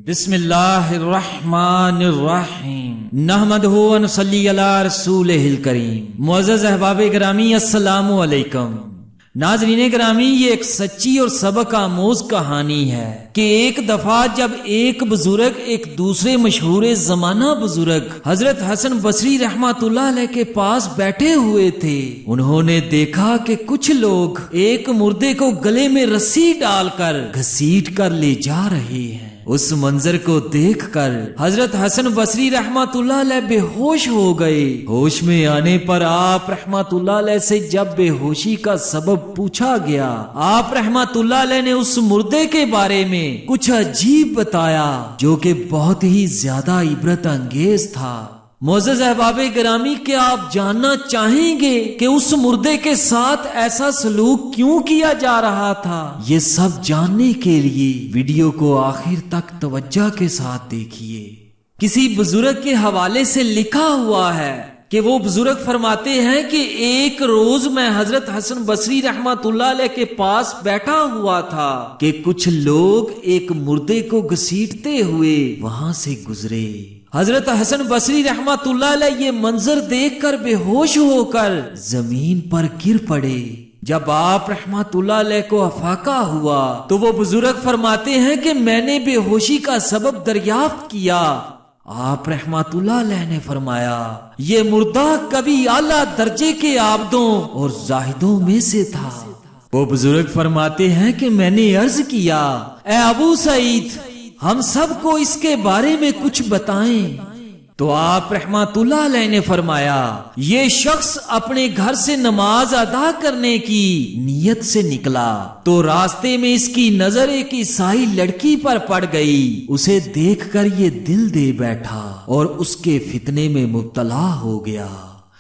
بسم اللہ الرحمن الرحیم نحمدہ و نصلی علی رسولہ الکریم۔ معزز احباب گرامی، السلام علیکم۔ ناظرین گرامی، یہ ایک سچی اور سبق آموز کہانی ہے کہ ایک دفعہ جب ایک بزرگ ایک دوسرے مشہور زمانہ بزرگ حضرت حسن بصری رحمۃ اللہ علیہ کے پاس بیٹھے ہوئے تھے، انہوں نے دیکھا کہ کچھ لوگ ایک مردے کو گلے میں رسی ڈال کر گھسیٹ کر لے جا رہے ہیں۔ اس منظر کو دیکھ کر حضرت حسن بصری رحمۃ اللہ علیہ بے ہوش ہو گئے۔ ہوش میں آنے پر آپ رحمۃ اللہ علیہ سے جب بے ہوشی کا سبب پوچھا گیا، آپ رحمۃ اللہ علیہ نے اس مردے کے بارے میں کچھ عجیب بتایا جو کہ بہت ہی زیادہ عبرت انگیز تھا۔ معزز احباب گرامی، کیا آپ جاننا چاہیں گے کہ اس مردے کے ساتھ ایسا سلوک کیوں کیا جا رہا تھا؟ یہ سب جاننے کے لیے ویڈیو کو آخر تک توجہ کے ساتھ دیکھیے۔ کسی بزرگ کے حوالے سے لکھا ہوا ہے کہ وہ بزرگ فرماتے ہیں کہ ایک روز میں حضرت حسن بصری رحمۃ اللہ علیہ کے پاس بیٹھا ہوا تھا کہ کچھ لوگ ایک مردے کو گھسیٹتے ہوئے وہاں سے گزرے۔ حضرت حسن بصری رحمۃ اللہ علیہ یہ منظر دیکھ کر بے ہوش ہو کر زمین پر گر پڑے۔ جب آپ رحمۃ اللہ علیہ کو افاقہ ہوا تو وہ بزرگ فرماتے ہیں کہ میں نے بے ہوشی کا سبب دریافت کیا۔ آپ رحمۃ اللہ علیہ نے فرمایا، یہ مردہ کبھی اعلیٰ درجے کے عابدوں اور زاہدوں میں سے تھا۔ وہ بزرگ فرماتے ہیں کہ میں نے عرض کیا، اے ابو سعید، ہم سب کو اس کے بارے میں کچھ بتائیں۔ تو آپ رحمۃ اللہ علیہ نے فرمایا، یہ شخص اپنے گھر سے نماز ادا کرنے کی نیت سے نکلا تو راستے میں اس کی نظر ایک عیسائی لڑکی پر پڑ گئی۔ اسے دیکھ کر یہ دل دے بیٹھا اور اس کے فتنے میں مبتلا ہو گیا۔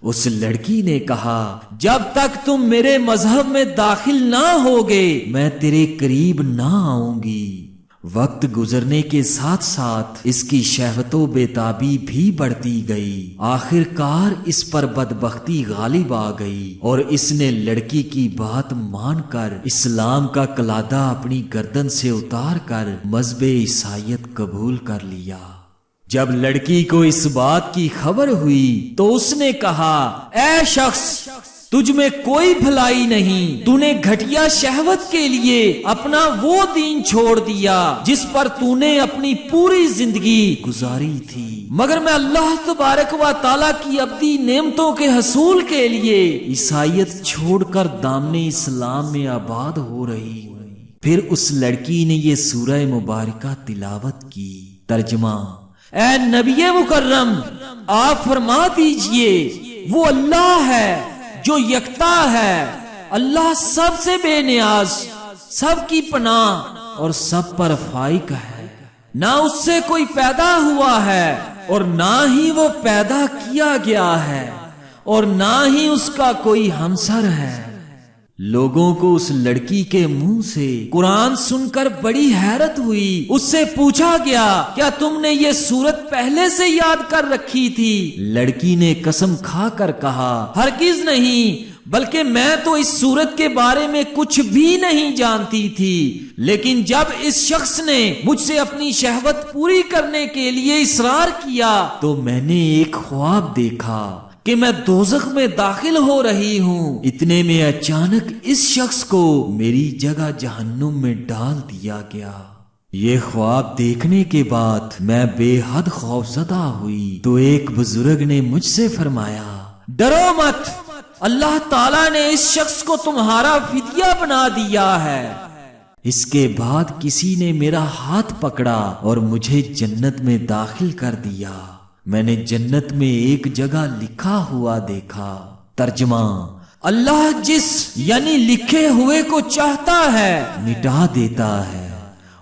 اس لڑکی نے کہا، جب تک تم میرے مذہب میں داخل نہ ہوگے میں تیرے قریب نہ آؤں گی۔ وقت گزرنے کے ساتھ ساتھ اس کی شہوت و بےتابی بھی بڑھتی گئی۔ آخر کار اس پر بدبختی غالب آ گئی اور اس نے لڑکی کی بات مان کر اسلام کا کلادہ اپنی گردن سے اتار کر مذہب عیسائیت قبول کر لیا۔ جب لڑکی کو اس بات کی خبر ہوئی تو اس نے کہا، اے شخص، تجھ میں کوئی بھلائی نہیں، تو نے گھٹیا شہوت کے لیے اپنا وہ دین چھوڑ دیا جس پر تو نے اپنی پوری زندگی گزاری تھی، مگر میں اللہ تبارک و تعالیٰ کی ابدی نعمتوں کے حصول کے لیے عیسائیت چھوڑ کر دامن اسلام میں آباد ہو رہی ہوں۔ پھر اس لڑکی نے یہ سورہ مبارکہ تلاوت کی۔ ترجمہ، اے نبی مکرم، آپ فرما دیجئے، وہ اللہ ہے جو یکتا ہے، اللہ سب سے بے نیاز، سب کی پناہ اور سب پر فائق ہے۔ نہ اس سے کوئی پیدا ہوا ہے اور نہ ہی وہ پیدا کیا گیا ہے اور نہ ہی اس کا کوئی ہمسر ہے۔ لوگوں کو اس لڑکی کے منہ سے قرآن سن کر بڑی حیرت ہوئی۔ اس سے پوچھا گیا، کیا تم نے یہ سورت پہلے سے یاد کر رکھی تھی؟ لڑکی نے قسم کھا کر کہا، ہرگز نہیں، بلکہ میں تو اس سورت کے بارے میں کچھ بھی نہیں جانتی تھی، لیکن جب اس شخص نے مجھ سے اپنی شہوت پوری کرنے کے لیے اصرار کیا تو میں نے ایک خواب دیکھا کہ میں دوزخ میں داخل ہو رہی ہوں۔ اتنے میں اچانک اس شخص کو میری جگہ جہنم میں ڈال دیا گیا۔ یہ خواب دیکھنے کے بعد میں بے حد خوفزدہ ہوئی تو ایک بزرگ نے مجھ سے فرمایا، ڈرو مت، اللہ تعالیٰ نے اس شخص کو تمہارا فدیہ بنا دیا ہے۔ اس کے بعد کسی نے میرا ہاتھ پکڑا اور مجھے جنت میں داخل کر دیا۔ میں نے جنت میں ایک جگہ لکھا ہوا دیکھا۔ ترجمہ، اللہ جس یعنی لکھے ہوئے کو چاہتا ہے مٹا دیتا ہے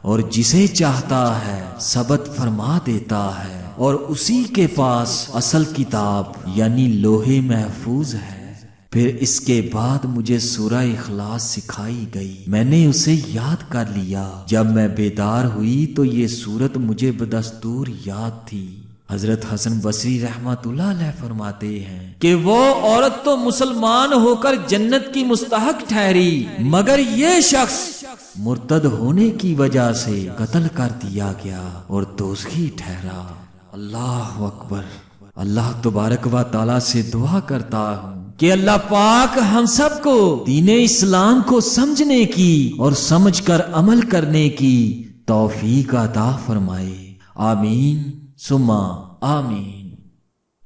اور جسے چاہتا ہے ثبت فرما دیتا ہے، اور اسی کے پاس اصل کتاب یعنی لوح محفوظ ہے۔ پھر اس کے بعد مجھے سورہ اخلاص سکھائی گئی، میں نے اسے یاد کر لیا۔ جب میں بیدار ہوئی تو یہ سورت مجھے بدستور یاد تھی۔ حضرت حسن بصری رحمۃ اللہ علیہ فرماتے ہیں کہ وہ عورت تو مسلمان ہو کر جنت کی مستحق ٹھہری، مگر یہ شخص مرتد ہونے کی وجہ سے قتل کر دیا گیا اور دوزخی ٹھہرا۔ اللہ اکبر۔ اللہ تبارک و تعالی سے دعا کرتا ہوں کہ اللہ پاک ہم سب کو دین اسلام کو سمجھنے کی اور سمجھ کر عمل کرنے کی توفیق عطا فرمائے۔ آمین ثم آمین۔